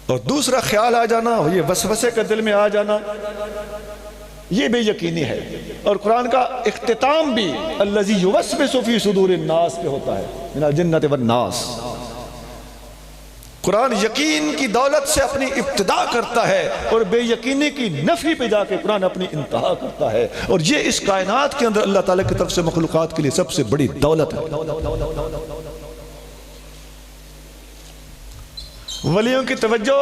اور دوسرا خیال آ جانا، یہ وسوسے کا دل میں آ جانا، یہ بے یقینی ہے۔ اور قرآن کا اختتام بھی الذی یوسوس فی صدور الناس پہ ہوتا ہے، من الجنۃ والناس۔ قرآن یقین کی دولت سے اپنی ابتدا کرتا ہے اور بے یقینی کی نفی پہ جا کے قرآن اپنی انتہا کرتا ہے، اور یہ اس کائنات کے اندر اللہ تعالیٰ کی طرف سے مخلوقات کے لیے سب سے بڑی دولت ہے۔ ولیوں کی توجہ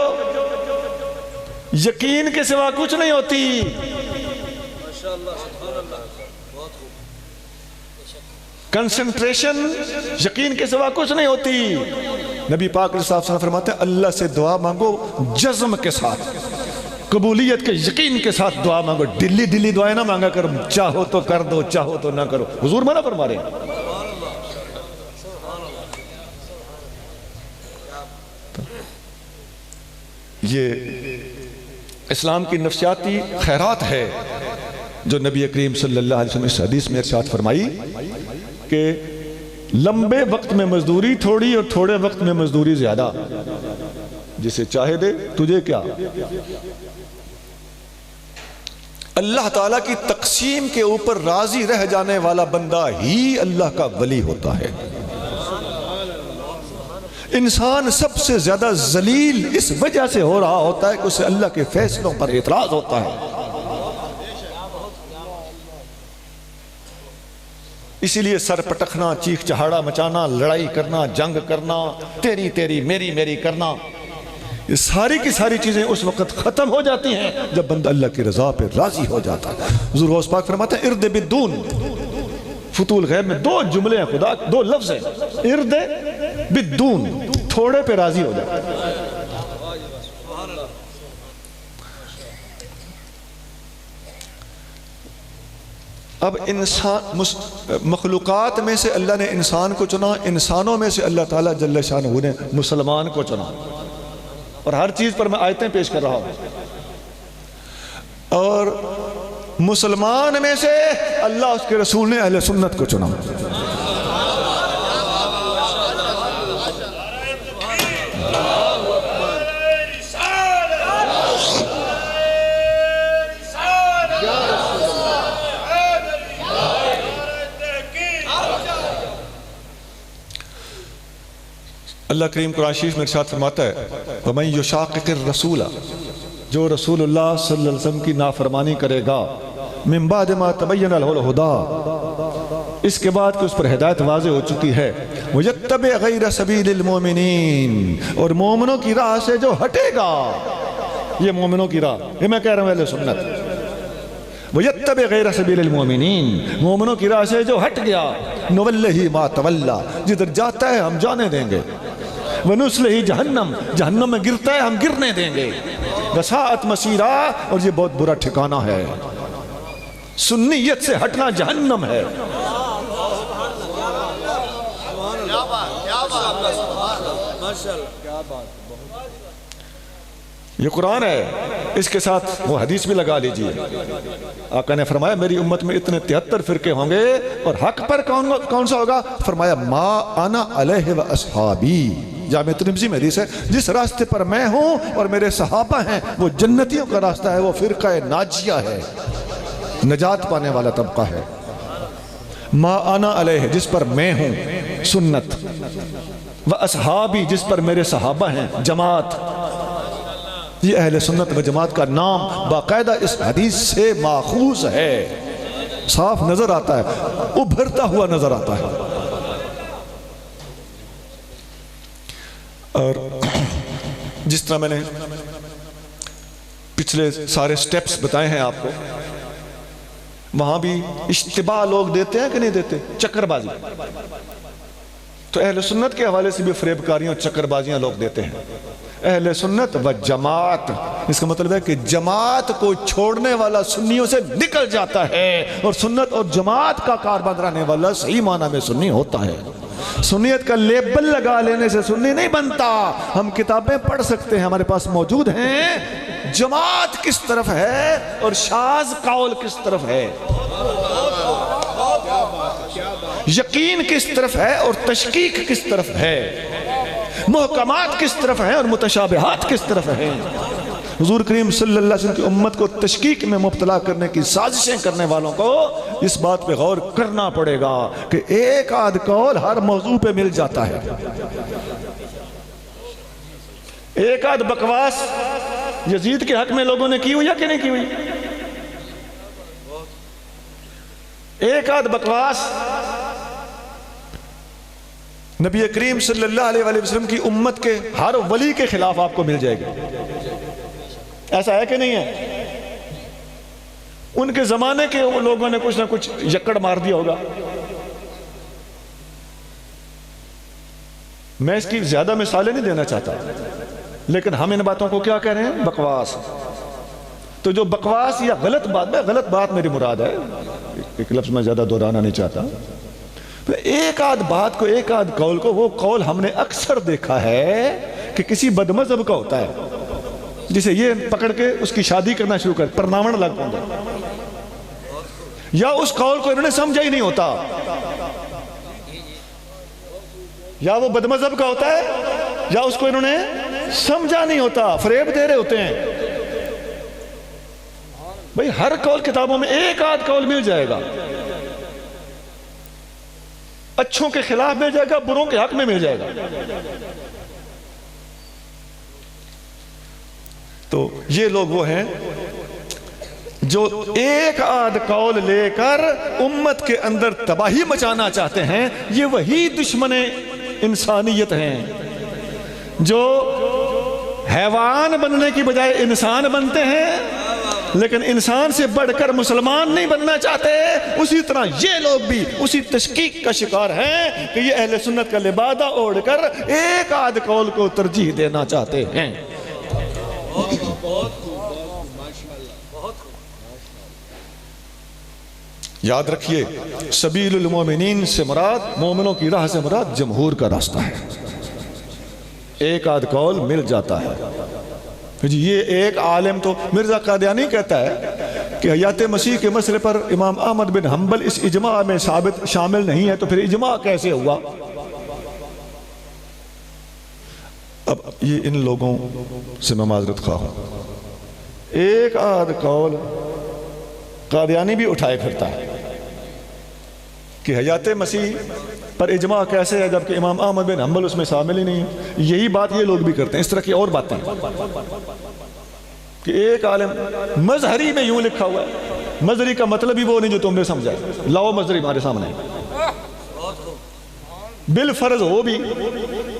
یقین کے سوا کچھ نہیں ہوتی۔ کنسنٹریشن یقین کے سوا کچھ نہیں ہوتی۔ نبی پاک صلی اللہ علیہ وسلم فرماتے ہیں اللہ سے دعا مانگو جزم کے ساتھ، قبولیت کے یقین کے ساتھ دعا مانگو، ڈلی ڈلی دعائیں نہ مانگا کرو، چاہو تو کر دو چاہو تو نہ کرو۔ حضور منع فرما رہے ہیں۔ یہ اسلام کی نفسیاتی خیرات ہے جو نبی کریم صلی اللہ علیہ وسلم اس حدیث میں ارشاد فرمائی کہ لمبے وقت میں مزدوری تھوڑی اور تھوڑے وقت میں مزدوری زیادہ، جسے چاہے دے تجھے کیا۔ اللہ تعالیٰ کی تقسیم کے اوپر راضی رہ جانے والا بندہ ہی اللہ کا ولی ہوتا ہے۔ انسان سب سے زیادہ ذلیل اس وجہ سے ہو رہا ہوتا ہے کہ اسے اللہ کے فیصلوں پر اعتراض ہوتا ہے۔ اسی لیے سر پٹکنا، چیخ چہاڑا مچانا، لڑائی کرنا، جنگ کرنا، تیری تیری میری میری کرنا، یہ ساری کی ساری چیزیں اس وقت ختم ہو جاتی ہیں جب بندہ اللہ کی رضا پہ راضی ہو جاتا ہے۔ حضور غوث پاک فرماتے ہیں ارد بدون، فتول غیب میں دو جملے ہیں، خدا دو لفظ ہیں، ارد بدون، تھوڑے پہ راضی ہو جاتا ہے۔ اب انسان مخلوقات میں سے اللہ نے انسان کو چنا، انسانوں میں سے اللہ تعالیٰ جل شانہ نے مسلمان کو چنا، اور ہر چیز پر میں آیتیں پیش کر رہا ہوں۔ اور مسلمان میں سے اللہ اس کے رسول نے اہل سنت کو چنا۔ اللہ کریم قرآن شریف میں ارشاد فرماتا ہے وَمَن يُشَاقِقِ الرَّسُولَ، جو رسول اللہ صلی اللہ علیہ وسلم کی نافرمانی کرے گا، مِن بَعْدِ مَا تَبَيَّنَ لَهُ الْهُدَىٰ، اس کے بعد کہ اس پر ہدایت واضح ہو چکی ہے، وَيَتَّبِعْ غَيْرَ سَبِيلِ الْمُؤْمِنِينَ، اور مومنوں کی راہ سے جو ہٹے گا، یہ مومنوں کی راہ، یہ میں کہہ رہا ہوں اہل سنت، وَيَتَّبِعْ غَيْرَ سَبِيلِ الْمُؤْمِنِينَ، مومنوں کی راہ سے جو ہٹ گیا، نُوَلِّهِ مَا تَوَلَّىٰ، جدھر جاتا ہے ہم جانے دیں گے، وَنُسْلِهِ جَهَنَّمْ، جہنم میں گرتا ہے ہم گرنے دیں گے، وَسَاءَتْ مَصِيرًا، اور یہ بہت برا ٹھکانہ ہے۔ سنیت سے ہٹنا جہنم ہے۔ یہ قرآن ہے، اس کے ساتھ وہ حدیث بھی لگا لیجئے۔ آقا نے فرمایا میری امت میں اتنے 73 فرقے ہوں گے، اور حق پر کون سا ہوگا؟ فرمایا ما انا علیہ و اصحابی، جامع ترمذی میں حدیث ہے، جس راستے پر میں ہوں اور میرے صحابہ ہیں وہ جنتیوں کا راستہ ہے، وہ فرقہ ناجیہ ہے، نجات پانے والا طبقہ ہے۔ ما انا علیہ، جس پر میں ہوں، سنت، و اصحابی، جس پر میرے صحابہ ہیں، جماعت۔ یہ اہل سنت و جماعت کا نام باقاعدہ اس حدیث سے ماخوذ ہے، صاف نظر آتا ہے، ابھرتا ہوا نظر آتا ہے۔ اور جس طرح میں نے پچھلے سارے سٹیپس بتائے ہیں آپ کو، وہاں بھی اشتباہ لوگ دیتے ہیں کہ نہیں دیتے؟ چکر بازی، تو اہل سنت کے حوالے سے بھی فریب کاریاں اور چکر بازیاں لوگ دیتے ہیں۔ اہل سنت و جماعت، اس کا مطلب ہے کہ جماعت کو چھوڑنے والا سنیوں سے نکل جاتا ہے، اور سنت اور جماعت کا کاربند رہنے والا صحیح معنی میں سنی ہوتا ہے۔ سنیت کا لیبل لگا لینے سے سنی نہیں بنتا۔ ہم کتابیں پڑھ سکتے ہیں، ہمارے پاس موجود ہیں، جماعت کس طرف ہے اور شاذ قول کس طرف ہے، یقین کس طرف ہے اور تشکیک کس طرف ہے۔ محکمات کس طرف ہیں اور متشابہات کس طرف ہیں۔ حضور کریم صلی اللہ علیہ وسلم کی امت کو تشکیک میں مبتلا کرنے کی سازشیں کرنے والوں کو اس بات پہ غور کرنا پڑے گا کہ ایک آدھ قول ہر موضوع پہ مل جاتا ہے۔ ایک آدھ بکواس یزید کے حق میں لوگوں نے کی ہوئی یا کہ نہیں کی ہوئی؟ ایک آدھ بکواس نبی کریم صلی اللہ علیہ وسلم کی امت کے ہر ولی کے خلاف آپ کو مل جائے گی۔ ایسا ہے کہ نہیں ہے؟ ان کے زمانے کے لوگوں نے کچھ نہ کچھ یکڑ مار دیا ہوگا۔ میں اس کی زیادہ مثالیں نہیں دینا چاہتا، لیکن ہم ان باتوں کو کیا کہہ رہے ہیں؟ بکواس۔ تو جو بکواس یا غلط بات میری مراد ہے، ایک لفظ میں زیادہ دہرانا نہیں چاہتا، ایک آدھ بات کو، ایک آدھ قول کو، وہ قول ہم نے اکثر دیکھا ہے کہ کسی بدمذہب کا ہوتا ہے، جسے یہ پکڑ کے اس کی شادی کرنا شروع کر پرناون لگ پاؤں گا، یا اس قول کو انہوں نے سمجھا ہی نہیں ہوتا، یا وہ بدمذہب کا ہوتا ہے یا اس کو انہوں نے سمجھا نہیں ہوتا، فریب دے رہے ہوتے ہیں۔ بھئی ہر قول کتابوں میں ایک آدھ قول مل جائے گا، اچھوں کے خلاف مل جائے گا، بروں کے حق میں مل جائے گا۔ تو یہ لوگ وہ ہیں جو ایک آدھ قول لے کر امت کے اندر تباہی مچانا چاہتے ہیں۔ یہ وہی دشمن انسانیت ہیں جو حیوان بننے کی بجائے انسان بنتے ہیں، لیکن انسان سے بڑھ کر مسلمان نہیں بننا چاہتے۔ اسی طرح یہ لوگ بھی اسی تشکیک کا شکار ہیں کہ یہ اہل سنت کا لبادہ اوڑھ کر ایک آدھ قول کو ترجیح دینا چاہتے ہیں۔ یاد رکھیے، سبیل المومنین سے مراد، مومنوں کی راہ سے مراد جمہور کا راستہ ہے۔ ایک آدھ قول مل جاتا ہے۔ جی یہ ایک عالم تو مرزا قادیانی کہتا ہے کہ حیات مسیح کے مسئلے پر امام احمد بن حنبل اس اجماع میں ثابت شامل نہیں ہے، تو پھر اجماع کیسے ہوا؟ اب یہ ان لوگوں سے میں معذرت خواہ ہوں، ایک آدھ قول قادیانی بھی اٹھائے پھرتا ہے کہ حیات مسیح پر اجماع کیسے ہے جبکہ امام احمد بن حنبل اس میں شامل ہی نہیں ہے۔ یہی بات یہ لوگ بھی کرتے ہیں، اس طرح کی اور باتیں کہ ایک عالم مظہری میں یوں لکھا ہوا ہے، مظہری کا مطلب ہی وہ نہیں جو تم نے سمجھا، لاؤ مظہری ہمارے سامنے، بالفرض ہو بھی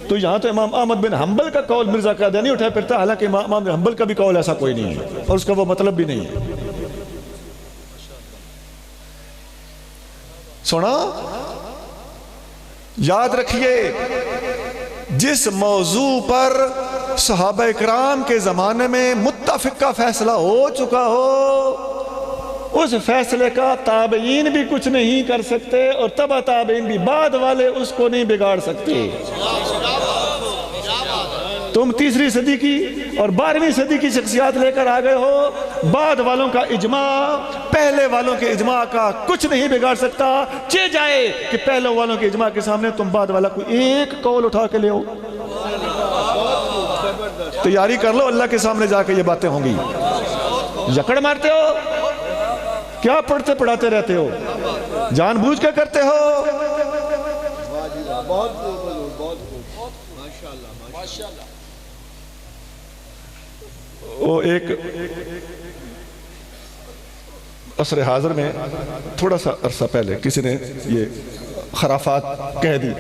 تو یہاں تو امام احمد بن حنبل کا قول مرزا قادیانی اٹھایا پھرتا، حالانکہ امام احمد بن حنبل کا بھی قول ایسا کوئی نہیں ہے اور اس کا وہ مطلب بھی نہیں ہے۔ سنا؟ یاد رکھیے، جس موضوع پر صحابہ اکرام کے زمانے میں متفق کا فیصلہ ہو چکا ہو، اس فیصلے کا تابعین بھی کچھ نہیں کر سکتے اور تبع تابعین بھی بعد والے اس کو نہیں بگاڑ سکتے۔ تم 3 صدی کی اور 12ویں صدی کی شخصیات لے کر آ گئے ہو، بعد والوں کا اجماع پہلے والوں کے اجماع کا کچھ نہیں بگاڑ سکتا، چہ جائے کہ پہلے والوں کے اجماع کے سامنے تم بعد والا کوئی ایک قول اٹھا کے لے ہو۔ تیاری کر لو، اللہ کے سامنے جا کے یہ باتیں ہوں گی۔ یکڑ مارتے ہو، کیا پڑھتے پڑھاتے رہتے ہو، جان بوجھ کے کرتے ہو۔ وہ ایک عصر حاضر میں تھوڑا سا عرصہ پہلے کسی نے یہ خرافات کہہ دی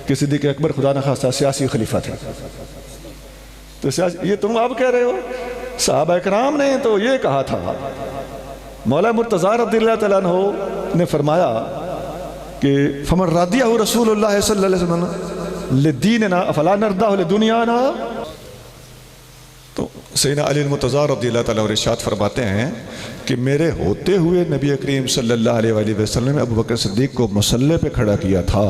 کہ صدیق اکبر خدا نخواستہ سیاسی خلیفہ تھے۔ تو یہ تم اب کہہ رہے ہو، صحابہ اکرام نے تو یہ کہا تھا۔ مولا مرتضی رضی اللہ تعالیٰ عنہ نے فرمایا کہ فمن رضیہ رسول اللہ صلی اللہ علیہ وسلم لدیننا افلا نرضاه لدنیانا۔ تو سیدنا علی المرتضی رضی اللہ تعالیٰ عنہ ارشاد فرماتے ہیں کہ میرے ہوتے ہوئے نبی کریم صلی اللہ علیہ وآلہ وسلم نے ابو بکر صدیق کو مصلی پہ کھڑا کیا تھا،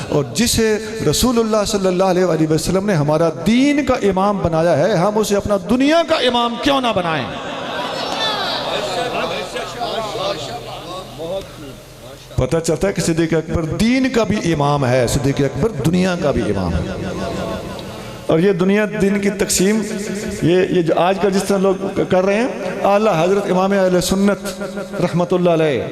اور جسے رسول اللہ صلی اللہ علیہ وآلہ وسلم نے ہمارا دین کا امام بنایا ہے، ہم اسے اپنا دنیا کا امام کیوں نہ بنائیں۔ پتہ چلتا ہے کہ صدیق اکبر دین کا بھی امام ہے، صدیق اکبر دنیا کا بھی امام ہے۔ اور یہ دنیا دین کی تقسیم یہ جو آج کا جس طرح لوگ کر رہے ہیں، اعلیٰ حضرت امام اہل سنت رحمۃ اللہ علیہ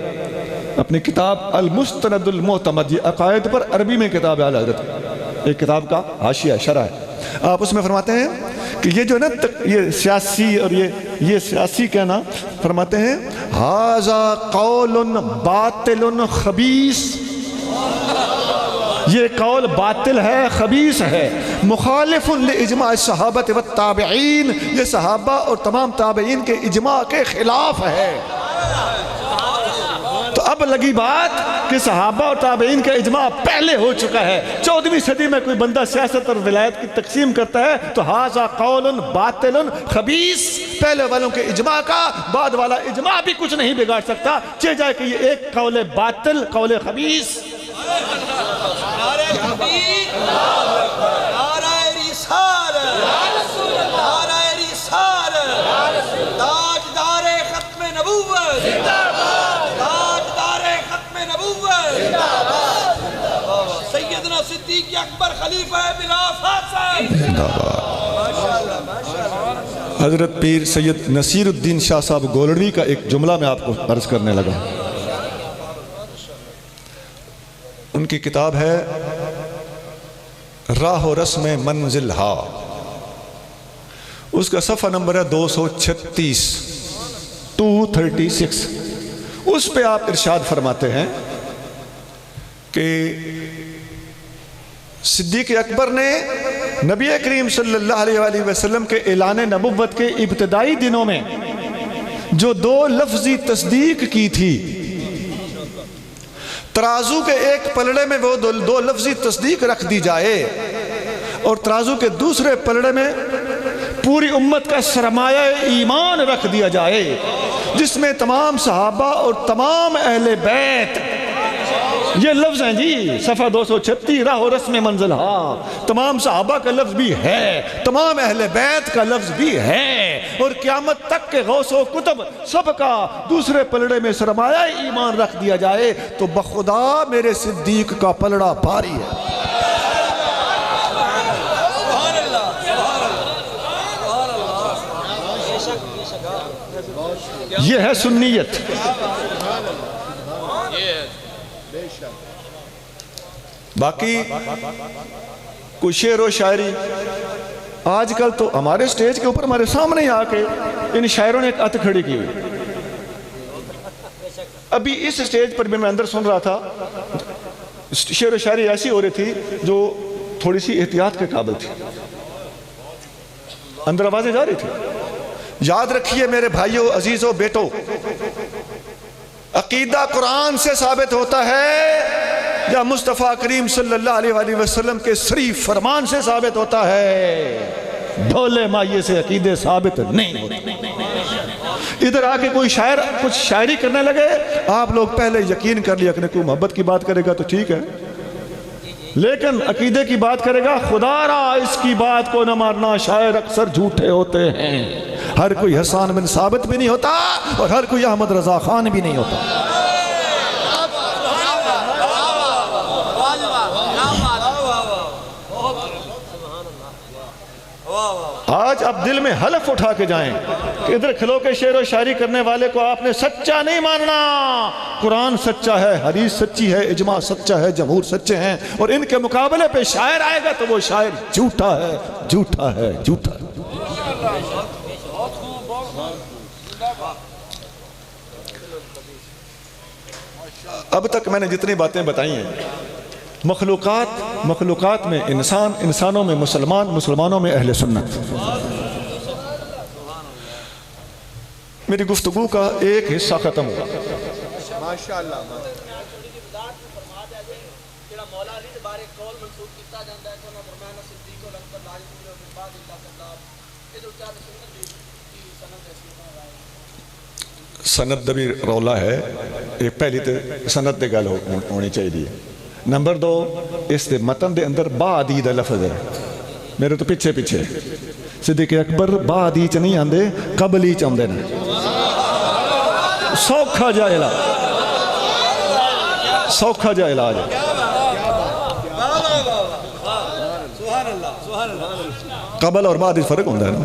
اپنی کتاب المستند المعتمد، یہ عقائد پر عربی میں کتاب ہے اعلیٰ حضرت، ایک کتاب کا حاشیہ شرح ہے، آپ اس میں فرماتے ہیں کہ یہ جو نا یہ سیاسی اور یہ سیاسی کہنا، فرماتے ہیں ھذا قول باطل خبیث، یہ قول باطل ہے، خبیث ہے، مخالف لاجماع الصحابہ والتابعین، یہ صحابہ اور تمام تابعین کے اجماع کے خلاف ہے۔ تو اب لگی بات کہ صحابہ اور تابعین کا اجماع پہلے ہو چکا ہے، 14ویں صدی میں کوئی بندہ سیاست اور ولایت کی تقسیم کرتا ہے تو ھذا قول باطل خبیث، پہلے والوں کے اجماع کا بعد والا اجماع بھی کچھ نہیں بگاڑ سکتا، چاہے جائے کہ یہ ایک قول باطل، قول خبیث۔ نعرہ تکبیر، نعرہ رسالت، نعرہ رسالت، تاجدار ختم نبوت، تاجدار ختم نبوت، سیدنا صدیق اکبر خلیفہ بلا فاصل۔ حضرت پیر سید نصیر الدین شاہ صاحب گولڑوی کا ایک جملہ میں آپ کو عرض کرنے لگا، ان کی کتاب ہے راہ و رسم منزل ہا، اس کا صفحہ نمبر ہے 236، 236، اس پہ آپ ارشاد فرماتے ہیں کہ صدیق اکبر نے نبی کریم صلی اللہ علیہ وآلہ وسلم کے اعلان نبوت کے ابتدائی دنوں میں جو 2 لفظی تصدیق کی تھی، ترازو کے ایک پلڑے میں وہ 2 لفظی تصدیق رکھ دی جائے اور ترازو کے دوسرے پلڑے میں پوری امت کا سرمایہ ایمان رکھ دیا جائے، جس میں تمام صحابہ اور تمام اہل بیت، یہ لفظ ہیں جی، صفحہ 236، راہ و رسم منزل ہا، تمام صحابہ کا لفظ بھی ہے، تمام اہل بیت کا لفظ بھی ہے، اور قیامت تک کے غوث و کتب سب کا دوسرے پلڑے میں سرمایہ ایمان رکھ دیا جائے تو بخدا میرے صدیق کا پلڑا بھاری ہے۔ یہ ہے سنیت۔ باقی کوئی شعر و شاعری آج کل تو ہمارے سٹیج کے اوپر ہمارے سامنے آ کے ان شاعروں نے ایک ات کھڑی کی ہوئی، ابھی اس سٹیج پر بھی میں اندر سن رہا تھا، شعر و شاعری ایسی ہو رہی تھی جو تھوڑی سی احتیاط کے قابل تھی، اندر آوازیں جا رہی تھی۔ یاد رکھیے میرے بھائیوں، عزیزوں، بیٹو، عقیدہ قرآن سے ثابت ہوتا ہے یا مصطفیٰ کریم صلی اللہ علیہ وآلہ وسلم کے صریح فرمان سے ثابت ہوتا ہے؟ ڈھولے مائیے سے عقیدے ثابت نہیں ہوتے۔ ادھر آ کے کوئی شاعر کچھ شاعری کرنے لگے، آپ لوگ پہلے یقین کر لیا کہ کوئی محبت کی بات کرے گا تو ٹھیک ہے، لیکن عقیدے کی بات کرے گا، خدا را اس کی بات کو نہ مارنا، شاعر اکثر جھوٹے ہوتے ہیں، ہر کوئی حسان بن ثابت بھی نہیں ہوتا اور ہر کوئی احمد رضا خان بھی نہیں ہوتا۔ آج آپ دل میں حلف اٹھا کے جائیں کہ ادھر کھلو کے شعر و شاعری کرنے والے کو آپ نے سچا نہیں ماننا، قرآن سچا ہے، حدیث سچی ہے، اجماع سچا ہے، جمہور سچے ہیں، اور ان کے مقابلے پہ شاعر آئے گا تو وہ شاعر جھوٹا ہے، جھوٹا ہے، جھوٹا ہے۔ اب تک میں نے جتنی باتیں بتائی ہیں، مخلوقات میں انسان، انسانوں میں مسلمان، مسلمانوں میں اہل سنت، میری گفتگو کا ایک حصہ ختم ہوا۔ سند بھی رولا ہے، ایک پہلی تو سند دے گل ہونی چاہیے۔ نمبر 2، اس دے متن دے اندر بعدی دا لفظ ہے، میرے تو پیچھے پیچھے صدیق اکبر بعدی چ نہیں آندے، قبلی چ آندے نے، سوکھا جا علاج، سوکھا جا علاج۔ قبل اور بعد فرق ہوتا ہے نا.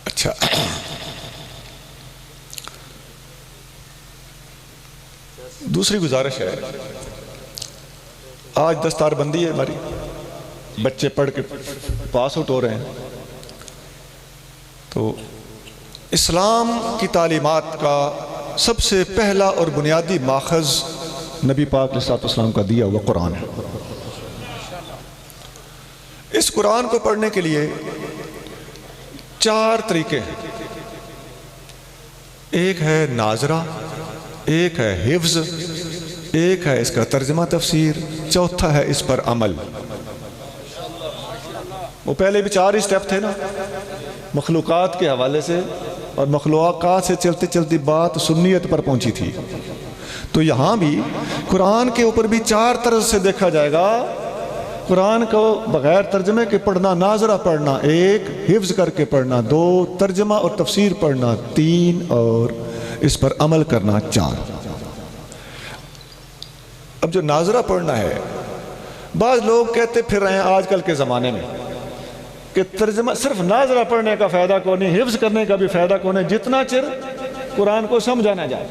اچھا دوسری گزارش ہے، آج دستار بندی ہے ہماری، بچے پڑھ کے پاس آؤٹ ہو رہے ہیں، تو اسلام کی تعلیمات کا سب سے پہلا اور بنیادی ماخذ نبی پاک علیہ السلام کا دیا ہوا قرآن ہے. اس قرآن کو پڑھنے کے لیے 4 طریقے ہیں. ایک ہے ناظرہ، ایک ہے حفظ، ایک ہے اس کا ترجمہ تفسیر، چوتھا ہے اس پر عمل. وہ پہلے بھی 4 ہی سٹیپ تھے نا، مخلوقات کے حوالے سے، اور مخلوقات سے چلتے چلتی بات سنیت پر پہنچی تھی. تو یہاں بھی قرآن کے اوپر بھی 4 طرز سے دیکھا جائے گا. قرآن کو بغیر ترجمے کے پڑھنا، ناظرہ پڑھنا 1، حفظ کر کے پڑھنا 2، ترجمہ اور تفسیر پڑھنا 3، اور اس پر عمل کرنا 4. اب جو ناظرہ پڑھنا ہے، بعض لوگ کہتے پھر رہے ہیں آج کل کے زمانے میں کہ ترجمہ صرف ناظرہ پڑھنے کا فائدہ کون ہے، حفظ کرنے کا بھی فائدہ کون ہے، جتنا چر قرآن کو سمجھا نہ جائے.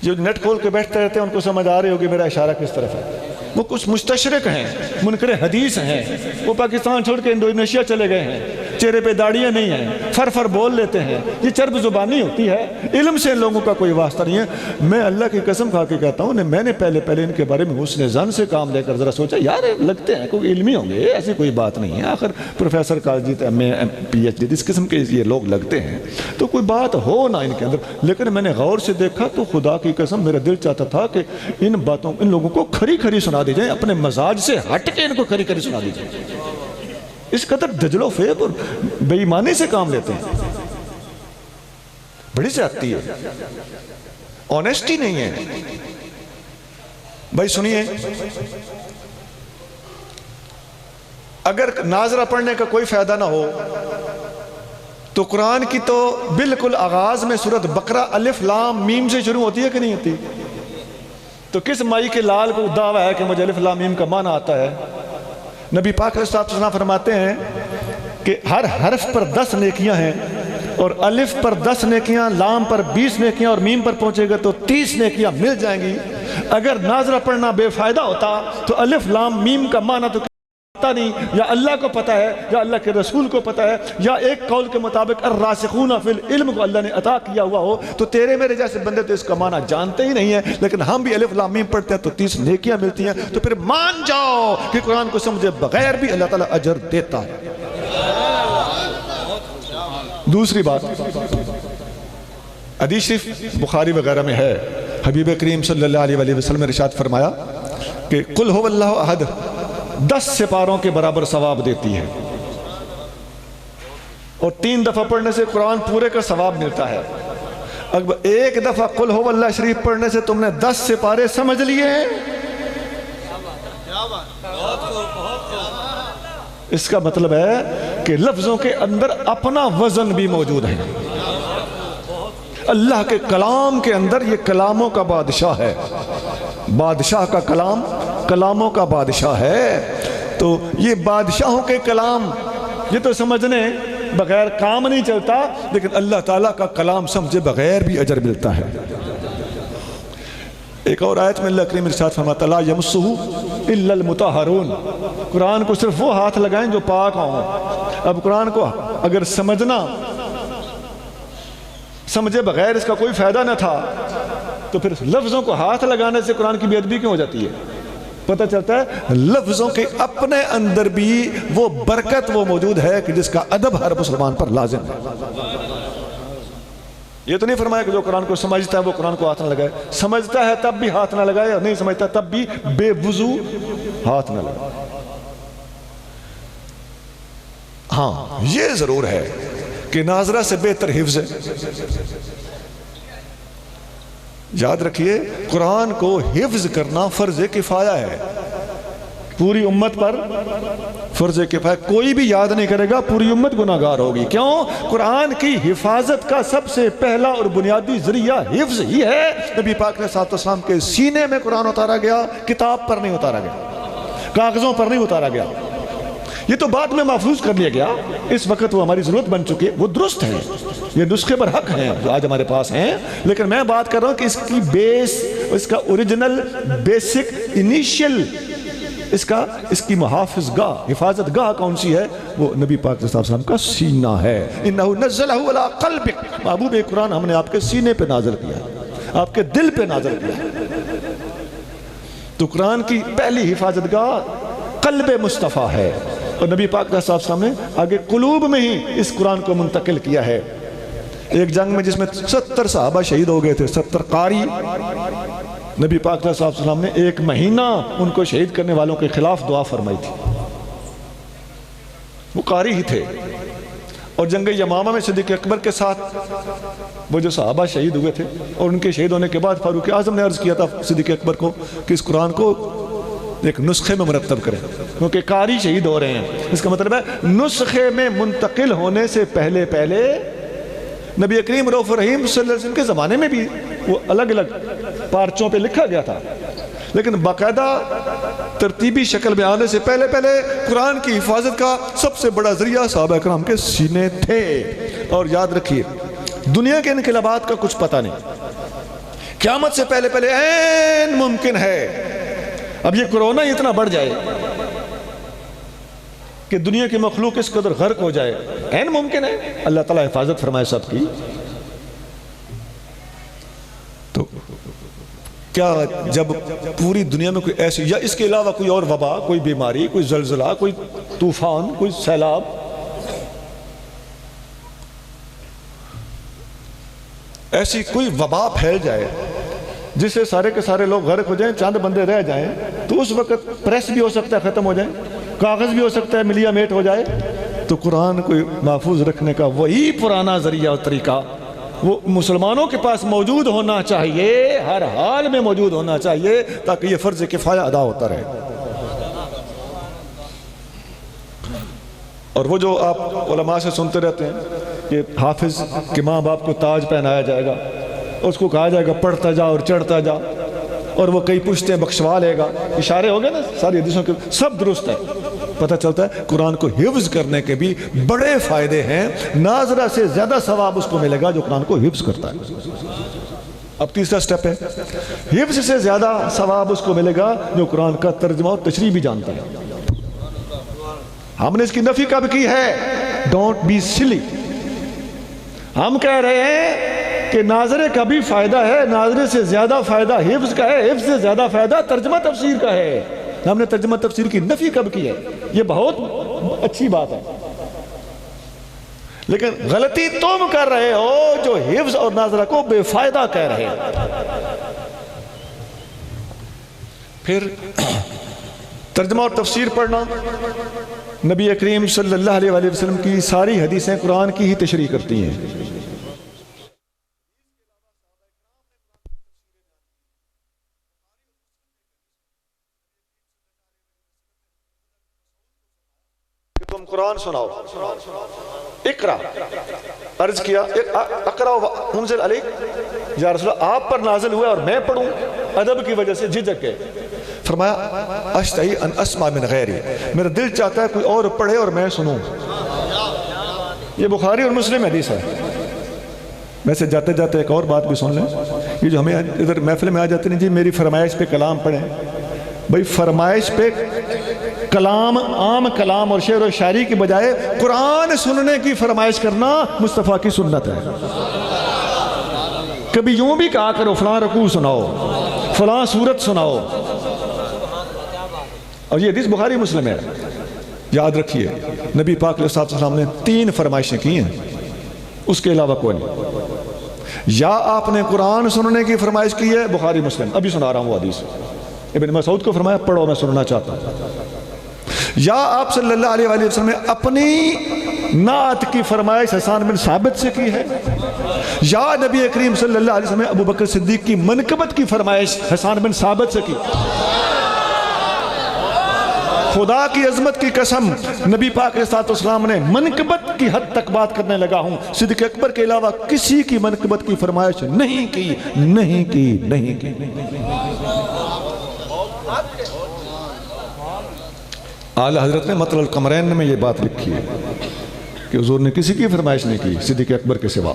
جو نیٹ کھول کے بیٹھتے رہتے ہیں ان کو سمجھ آ رہی ہوگی میرا اشارہ کس طرف ہے. وہ کچھ مستشرق ہیں، منکر حدیث ہیں، وہ پاکستان چھوڑ کے انڈونیشیا چلے گئے ہیں، چہرے پہ داڑیاں نہیں ہیں، فر بول لیتے ہیں. یہ چرب زبانی ہوتی ہے، علم سے ان لوگوں کا کوئی واسطہ نہیں ہے. میں اللہ کی قسم کھا کے کہتا ہوں، میں نے پہلے ان کے بارے میں حسن ظن سے کام لے کر ذرا سوچا، یار لگتے ہیں کوئی علمی ہوں گے، ایسی کوئی بات نہیں ہے، آخر پروفیسر کالجیت PhD اس قسم کے یہ لوگ لگتے ہیں، تو کوئی بات ہو نہ ان کے اندر. لیکن میں نے غور سے دیکھا تو خدا کی قسم میرا دل چاہتا تھا کہ ان باتوں ان لوگوں کو کھری کھری سنا دی جائیں، اپنے مزاج سے ہٹ کے ان کو کھری کھری سنا دی جائیں. اس قدر دجل و فیب اور بے ایمانی سے کام لیتے ہیں، بڑی زیادتی ہے، آنیسٹی نہیں ہے. بھائی سنیے، اگر ناظرہ پڑھنے کا کوئی فائدہ نہ ہو تو قرآن کی تو بالکل آغاز میں سورۃ بقرہ الف لام میم سے شروع ہوتی ہے کہ نہیں ہوتی؟ تو کس مائی کے لال کو دعویٰ ہے کہ مجھے الف لام میم کا معنی آتا ہے؟ نبی پاک علیہ السلام فرماتے ہیں کہ ہر حرف پر 10 نیکیاں ہیں، اور الف پر 10 نیکیاں، لام پر 20 نیکیاں، اور میم پر پہنچے گا تو 30 نیکیاں مل جائیں گی. اگر ناظرہ پڑھنا بے فائدہ ہوتا تو الف لام میم کا معنی تو پتہ نہیں، یا اللہ کو پتہ ہے یا اللہ کے رسول کو پتہ ہے، یا ایک قول کے مطابق الراسخون فی العلم کو اللہ نے عطا کیا ہوا ہو، تو تیرے میرے جیسے بندے تو اس کا معنی جانتے ہی نہیں ہیں. لیکن ہم بھی الف لام میم پڑھتے ہیں تو 30 نیکیاں ملتی ہیں. تو پھر مان جاؤ کہ قرآن کو سمجھے بغیر بھی اللہ تعالیٰ اجر دیتا ہے. دوسری بات، حدیث شریف بخاری وغیرہ میں ہے، حبیب کریم صلی اللہ علیہ وسلم نے ارشاد فرمایا کہ قل هو اللہ احد 10 سپاروں کے برابر ثواب دیتی ہے، اور 3 دفعہ پڑھنے سے قرآن پورے کا ثواب ملتا ہے. اگر ایک دفعہ قل هو اللہ شریف پڑھنے سے تم نے 10 سپارے سمجھ لیے ہیں، اس کا مطلب ہے کہ لفظوں کے اندر اپنا وزن بھی موجود ہے. اللہ کے کلام کے اندر یہ کلاموں کا بادشاہ ہے، بادشاہ کا کلام کلاموں کا بادشاہ ہے. تو یہ بادشاہوں کے کلام یہ تو سمجھنے بغیر کام نہیں چلتا، لیکن اللہ تعالیٰ کا کلام سمجھے بغیر بھی اجر ملتا ہے. ایک اور آیت میں اللہ کریم ارشاد فرماتا لا یمسہ الا المطہرون، قرآن کو صرف وہ ہاتھ لگائیں جو پاک ہوں. اب قرآن کو اگر سمجھے بغیر اس کا کوئی فائدہ نہ تھا تو پھر لفظوں کو ہاتھ لگانے سے قرآن کی بے ادبی کیوں ہو جاتی ہے؟ پتہ چلتا ہے لفظوں کے اپنے اندر بھی وہ برکت وہ موجود ہے کہ جس کا ادب ہر مسلمان پر لازم ہے. یہ تو نہیں فرمایا کہ جو قرآن کو سمجھتا ہے وہ قرآن کو ہاتھ نہ لگائے، سمجھتا ہے تب بھی ہاتھ نہ لگائے، اور نہیں سمجھتا تب بھی بے وضو ہاتھ نہ لگائے. ہاں یہ ضرور ہے کہ ناظرہ سے بہتر حفظ ہے. یاد رکھیے قرآن کو حفظ کرنا فرض کفایہ ہے. پوری امت پر فرض کفایہ، کوئی بھی یاد نہیں کرے گا پوری امت گناہگار ہوگی۔ کیوں؟ قرآن کی حفاظت کا سب سے پہلا اور بنیادی ذریعہ حفظ ہی ہے۔ نبی پاک علیہ الصلوۃ والسلام کے سینے میں قرآن اتارا گیا، کتاب پر نہیں اتارا گیا، کاغذوں پر نہیں اتارا گیا، یہ تو بعد میں محفوظ کر لیا گیا۔ اس وقت وہ ہماری ضرورت بن چکی ہے، وہ درست ہے، یہ نسخے پر حق ہیں جو آج ہمارے پاس ہیں، لیکن میں بات کر رہا ہوں کہ اس کی بیس، اس کا اوریجنل بیسک انیشیل، اس کی محافظ گاہ، حفاظت گاہ کون سی ہے؟ وہ نبی پاک صلی اللہ علیہ وسلم کا سینہ ہے۔ انہو نزلہ علی قلبک، محبوب قرآن ہم نے آپ کے سینے پہ نازل کیا ہے، آپ کے دل پہ نازل کیا ہے۔ تو قرآن کی پہلی حفاظت گاہ قلب مصطفیٰ ہے، اور نبی پاک صلی اللہ علیہ وسلم نے آگے قلوب میں ہی اس قرآن کو منتقل کیا ہے۔ ایک جنگ میں جس میں 70 صحابہ شہید ہو گئے تھے، 70 قاری، نبی پاک صلی اللہ علیہ وسلم نے 1 مہینہ ان کو شہید کرنے والوں کے خلاف دعا فرمائی تھی۔ وہ قاری ہی تھے، اور جنگ یمامہ میں صدیق اکبر کے ساتھ وہ جو صحابہ شہید ہوئے تھے، اور ان کے شہید ہونے کے بعد فاروق اعظم نے عرض کیا تھا صدیق اکبر کو کہ اس قرآن کو ایک نسخے میں مرتب کریں، کیونکہ قاری شہید ہو رہے ہیں۔ اس کا مطلب ہے نسخے میں منتقل ہونے سے پہلے نبی کریم رؤوف الرحیم صلی اللہ علیہ وسلم کے زمانے میں بھی وہ الگ الگ پارچوں پہ لکھا گیا تھا، لیکن باقاعدہ ترتیبی شکل میں آنے سے پہلے قرآن کی حفاظت کا سب سے بڑا ذریعہ صحابہ کرام کے سینے تھے۔ اور یاد رکھیے، دنیا کے انقلابات کا کچھ پتہ نہیں، قیامت سے پہلے عین ممکن ہے اب یہ کرونا اتنا بڑھ جائے کہ دنیا کی مخلوق اس قدر غرق ہو جائے، عین ممکن ہے۔ اللہ تعالیٰ حفاظت فرمائے سب کی۔ تو کیا جب پوری دنیا میں کوئی ایسی یا اس کے علاوہ کوئی اور وبا، کوئی بیماری، کوئی زلزلہ، کوئی طوفان، کوئی سیلاب، ایسی کوئی وبا پھیل جائے جس سے سارے کے سارے لوگ غرق ہو جائیں، چاند بندے رہ جائیں، تو اس وقت پریس بھی ہو سکتا ہے ختم ہو جائے، کاغذ بھی ہو سکتا ہے ملیا میٹ ہو جائے، تو قرآن کو محفوظ رکھنے کا وہی پرانا ذریعہ اور طریقہ وہ مسلمانوں کے پاس موجود ہونا چاہیے، ہر حال میں موجود ہونا چاہیے، تاکہ یہ فرض کفایہ ادا ہوتا رہے۔ اور وہ جو آپ علماء سے سنتے رہتے ہیں کہ حافظ کے ماں باپ کو تاج پہنایا جائے گا، اس کو کہا جائے گا پڑھتا جا اور چڑھتا جا، اور وہ کئی پشتیں بخشوا لے گا، اشارے ہو گئے نا ساری حدیثوں کے، سب درست ہے۔ پتہ چلتا ہے قرآن کو حفظ کرنے کے بھی بڑے فائدے ہیں، ناظرہ سے زیادہ ثواب اس کو ملے گا جو قرآن کو حفظ کرتا ہے۔ اب تیسرا سٹیپ ہے، حفظ سے زیادہ ثواب اس کو ملے گا جو قرآن کا ترجمہ اور تشریح بھی جانتا ہے۔ ہم نے اس کی نفی کب کی ہے؟ ڈونٹ بی سلی۔ ہم کہہ رہے ہیں کہ ناظرے کا بھی فائدہ ہے، ناظرے سے زیادہ فائدہ حفظ کا ہے، حفظ سے زیادہ فائدہ ترجمہ تفسیر کا ہے۔ ہم نے ترجمہ تفسیر کی نفی کب کی ہے؟ یہ بہت اچھی بات ہے، لیکن غلطی تم کر رہے ہو جو حفظ اور ناظرہ کو بے فائدہ کہہ رہے ہیں۔ پھر ترجمہ اور تفسیر پڑھنا، نبی کریم صلی اللہ علیہ وآلہ وسلم کی ساری حدیثیں قرآن کی ہی تشریح کرتی ہیں۔ تم قرآن سناؤ، اقرا، عرض کیا اقرا انزل علیک، یا رسول اللہ آپ پر نازل ہوا اور میں پڑھوں؟ ادب کی وجہ سے جھجک گئے۔ فرمایا اشتہی ان اسمع من غیری، میرا دل چاہتا ہے کوئی اور پڑھے اور میں سنوں۔ یہ بخاری اور مسلم حدیث ہے۔ ویسے جاتے جاتے ایک اور بات بھی سن لیں، یہ جو ہمیں ادھر محفل میں آ جاتے ہیں جی میری فرمائش پہ کلام پڑھیں، بھئی فرمائش پہ کلام، عام کلام اور شعر و شاعری کی بجائے قرآن سننے کی فرمائش کرنا مصطفیٰ کی سنت ہے۔ کبھی یوں بھی کہا کرو فلاں رکوع سناؤ، فلاں سورت سناؤ، اور یہ حدیث بخاری مسلم ہے۔ یاد رکھیے نبی پاک علیہ السلام نے 3 فرمائشیں کی ہیں، اس کے علاوہ کوئی نہیں۔ یا آپ نے قرآن سننے کی فرمائش کی ہے، بخاری مسلم، ابھی سنا رہا ہوں وہ حدیث، ابن مسعود کو فرمایا پڑھو میں سننا چاہتا ہوں۔ یا آپ صلی اللہ علیہ وآلہ وسلم نے اپنی نعت کی فرمائش حسان بن ثابت سے کی ہے، یا نبی کریم صلی اللہ علیہ وسلم نے ابو بکر صدیق کی منقبت کی فرمائش حسان بن ثابت سے کی۔ خدا کی عظمت کی قسم نبی پاک علیہ السلام نے منقبت کی حد تک بات کرنے لگا ہوں، صدیق اکبر کے علاوہ کسی کی منقبت کی فرمائش نہیں کی، نہیں کی، نہیں کی۔ اعلیٰ حضرت نے مطلع القمرین میں یہ بات لکھی ہے کہ حضور نے کسی کی فرمائش نہیں کی صدیق اکبر کے سوا۔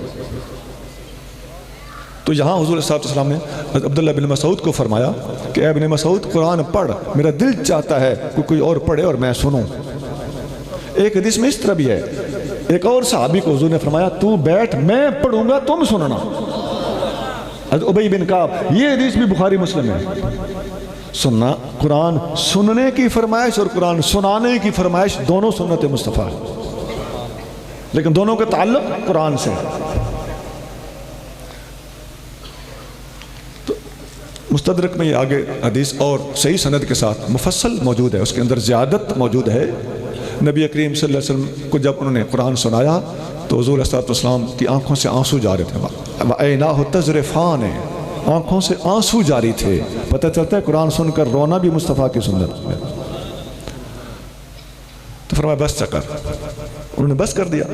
تو یہاں حضور صلی اللہ علیہ وسلم نے عبداللہ بن مسعود کو فرمایا کہ اے ابن مسعود قرآن پڑھ، میرا دل چاہتا ہے کہ کوئی اور پڑھے اور میں سنوں۔ ایک حدیث میں اس طرح بھی ہے، ایک اور صحابی کو حضور نے فرمایا تو بیٹھ، میں پڑھوں گا تم سننا۔ حضرت ابی بن کعب، یہ حدیث بھی بخاری مسلم ہے۔ سننا، قرآن سننے کی فرمائش اور قرآن سنانے کی فرمائش دونوں سنت مصطفیٰ ہے، لیکن دونوں کا تعلق قرآن سے ہے۔ مستدرک میں یہ آگے حدیث اور صحیح سند کے ساتھ مفصل موجود ہے، اس کے اندر زیادت موجود ہے۔ نبی کریم صلی اللہ علیہ وسلم کو جب انہوں نے قرآن سنایا تو حضور صلی اللہ علیہ وسلم کی آنکھوں سے آنسو جاری تھے، وَعَيْنَاهُ تَذْرِفَانِ، آنکھوں سے آنسو جاری تھے۔ پتہ چلتا ہے قرآن سن کر رونا بھی مصطفیٰ کی سنت ہے۔ تو فرمایا بس چکر، انہوں نے بس کر دیا۔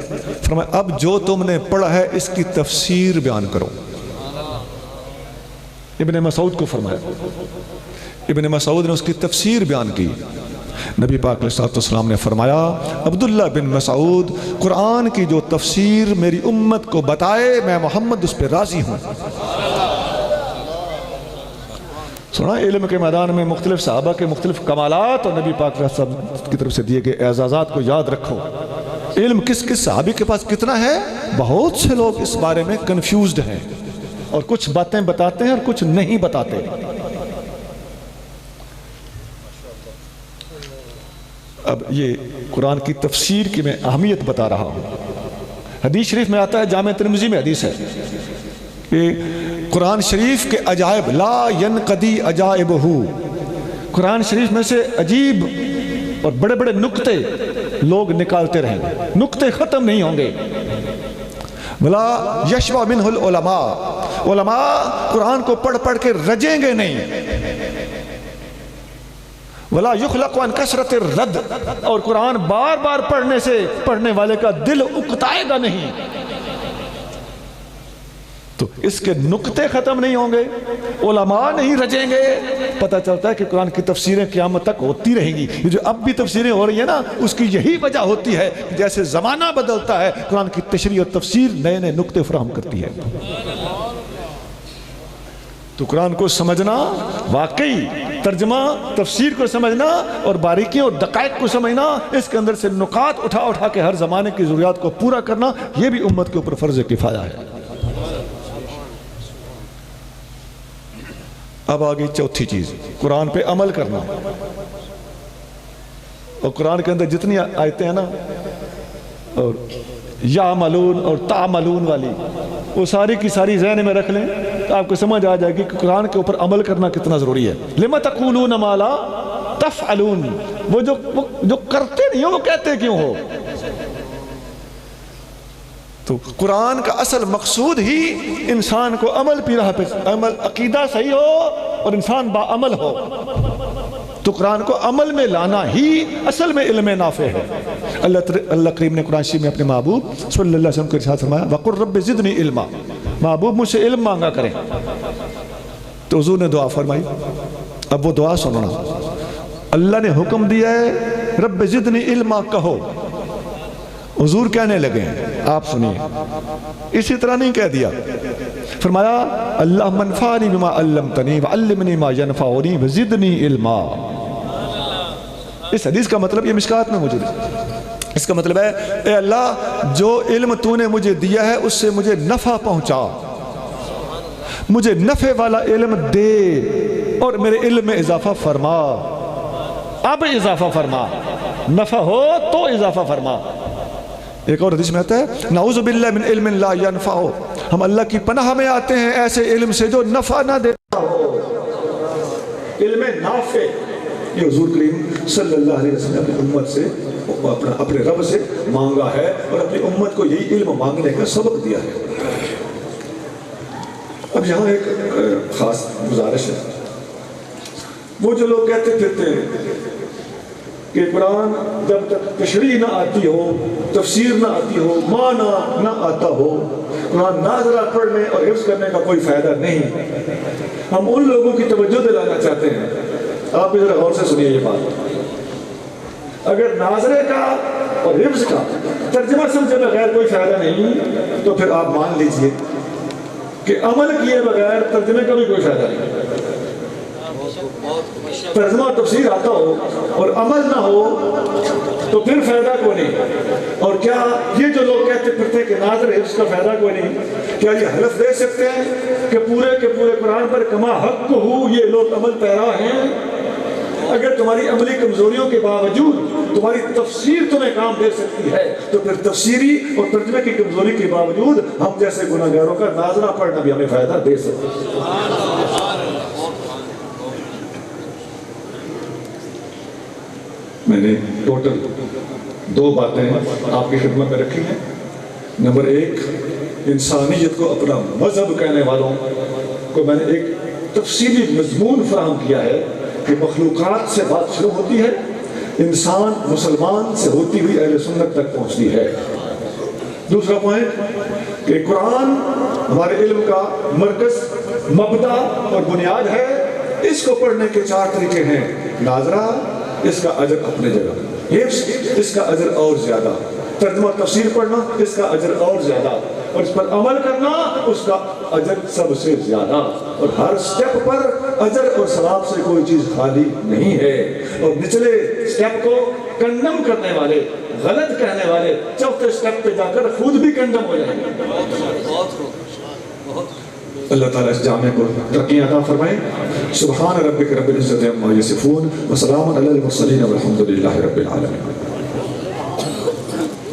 فرمایا اب جو تم نے پڑھا ہے اس کی تفسیر بیان کرو۔ ابن مسعود کو فرمایا، ابن مسعود نے اس کی تفسیر بیان کی۔ نبی پاک علیہ السلام نے فرمایا عبداللہ بن مسعود قرآن کی جو تفسیر میری امت کو بتائے میں محمد اس پہ راضی ہوں۔ سنا علم کے میدان میں مختلف صحابہ کے مختلف کمالات اور نبی پاک علیہ السلام کی طرف سے دیے گئے اعزازات کو یاد رکھو۔ علم کس کس صحابی کے پاس کتنا ہے، بہت سے لوگ اس بارے میں کنفیوزڈ ہیں اور کچھ باتیں بتاتے ہیں اور کچھ نہیں بتاتے۔ اب یہ قرآن کی تفسیر کی میں اہمیت بتا رہا ہوں۔ حدیث شریف میں آتا ہے، جامع ترمذی میں حدیث ہے کہ قرآن شریف کے عجائب لا ینقضی عجائبہ، قرآن شریف میں سے عجیب اور بڑے بڑے نکتے لوگ نکالتے رہیں گے، نکتے ختم نہیں ہوں گے۔ ولا یشبع منہ العلماء، علماء قرآن کو پڑھ پڑھ کے رجیں گے نہیں۔ ولا یخلق عن کثرت الرد، اور قرآن بار بار پڑھنے سے پڑھنے والے کا دل اکتائے گا نہیں۔ تو اس کے نکتے ختم نہیں ہوں گے، علماء نہیں رجیں گے۔ پتہ چلتا ہے کہ قرآن کی تفسیریں قیامت تک ہوتی رہیں گی۔ یہ جو اب بھی تفسیریں ہو رہی ہیں نا، اس کی یہی وجہ ہوتی ہے کہ جیسے زمانہ بدلتا ہے قرآن کی تشریح اور تفسیر نئے نئے نکتے فراہم کرتی ہے۔ تو قرآن کو سمجھنا، واقعی ترجمہ تفسیر کو سمجھنا اور باریکیوں اور دقائق کو سمجھنا، اس کے اندر سے نکات اٹھا اٹھا کے ہر زمانے کی ضروریات کو پورا کرنا، یہ بھی امت کے اوپر فرض کفایہ ہے۔ اب آگئی چوتھی چیز، قرآن پہ عمل کرنا۔ اور قرآن کے اندر جتنی آیتیں ہیں نا، اور یعملون اور تعملون والی، وہ ساری کی ساری ذہن میں رکھ لیں تو آپ کو سمجھ آ جائے گی کہ قرآن کے اوپر عمل کرنا کتنا ضروری ہے۔ لِمَ تَقُولُونَ مَا لَا تَفْعَلُونَ، وہ جو کرتے نہیں ہو وہ کہتے کیوں ہو؟ تو قرآن کا اصل مقصود ہی انسان کو عمل پی رہا پہ، عمل عقیدہ صحیح ہو اور انسان با عمل ہو۔ تو قرآن کو عمل میں لانا ہی اصل میں علم نافع ہے۔ اللہ کریم نے قرآن شریف میں اپنے محبوب صلی اللہ علیہ وسلم کو ارشاد فرمایا وَقُلْ رَبِّ زِدْنِي عِلْمًا، محبوب مجھ سے علم مانگا کریں۔ تو حضور نے دعا فرمائی، اب وہ دعا سننا۔ اللہ نے حکم دیا ہے رب زدنی علما کہو، حضور کہنے لگے ہیں، آپ سنیے، اسی طرح نہیں کہہ دیا، فرمایا اللہ منفعنی بما علمتنی وعلمنی ما ینفعنی وزدنی علما۔ اس حدیث کا مطلب یہ مشکات میں موجود ہے۔ اس کا مطلب ہے اے اللہ جو علم تو نے مجھے دیا ہے اس سے مجھے نفع پہنچا، مجھے نفع والا علم دے اور میرے علم میں اضافہ فرما۔ اب اضافہ فرما، نفع ہو تو اضافہ فرما۔ ایک اور حدیث میں آتا ہے نعوذ باللہ من علم لا ینفع، ہم اللہ کی پناہ میں آتے ہیں ایسے علم سے جو نفع نہ دیتا ہو، علم نافع۔ یہ حضور کریم صلی اللہ علیہ وسلم اپنی امت سے اپنے رب سے مانگا ہے اور اپنی امت کو یہی علم مانگنے کا سبق دیا ہے۔ اب یہاں ایک خاص گزارش ہے، وہ جو لوگ کہتے پھرتے ہیں کہ قرآن جب تک تشریح نہ آتی ہو، تفسیر نہ آتی ہو، معنی نہ آتا ہو، قرآن ناظرہ پڑھنے اور حفظ کرنے کا کوئی فائدہ نہیں۔ ہم ان لوگوں کی توجہ دلانا چاہتے ہیں، آپ ذرا غور سے سنیے یہ بات، اگر ناظرے کا اور حفظ کا ترجمہ سمجھے بغیر کوئی فائدہ نہیں تو پھر آپ مان لیجئے کہ عمل کیے بغیر ترجمے کا بھی کوئی فائدہ نہیں۔ ترجمہ تفسیر آتا ہو اور عمل نہ ہو تو پھر فائدہ کوئی نہیں۔ اور کیا یہ جو لوگ کہتے پھرتے کہ ناظر حفظ کا فائدہ کوئی نہیں، کیا یہ حلف دے سکتے ہیں کہ پورے کے پورے قرآن پر کما حق ہو یہ لوگ عمل پیرا ہیں؟ اگر تمہاری عملی کمزوریوں کے باوجود تمہاری تفسیر تمہیں کام دے سکتی ہے تو پھر تفسیری اور ترجمے کی کمزوری کے باوجود ہم جیسے گناہگاروں کا ناظرہ پڑھنا بھی ہمیں فائدہ دے سکتے ہیں۔ میں نے ٹوٹل 2 باتیں آپ کی خدمت میں رکھی ہیں۔ نمبر 1، انسانیت کو اپنا مذہب کہنے والوں کو میں نے ایک تفصیلی مضمون فراہم کیا ہے کہ مخلوقات سے بات شروع ہوتی ہے، انسان مسلمان سے ہوتی ہوئی اہل سنت تک پہنچتی ہے۔ دوسرا پوائنٹ کہ قرآن ہمارے علم کا مرکز، مبدا اور بنیاد ہے۔ اس کو پڑھنے کے 4 طریقے ہیں: ناظرہ، اس کا اجر اپنے جگہ، حفظ اس کا اجر اور زیادہ، ترجمہ تفسیر پڑھنا اس کا اجر اور زیادہ، اور اس پر عمل کرنا اس کا اجر سب سے زیادہ۔ اور ہر سٹیپ پر اجر اور ثواب سے کوئی چیز خالی نہیں ہے۔ اور نچلے سٹیپ کو کنڈم کرنے والے، غلط کہنے والے 4تھے سٹیپ پہ جا کر خود بھی کنڈم ہو جائیں گے۔ اللہ تعالیٰ اس جامعے کو ترقی عطا فرمائے۔ سبحان ربک رب العزت عما یصفون وسلام علی المرسلین والحمد للہ رب العالمین۔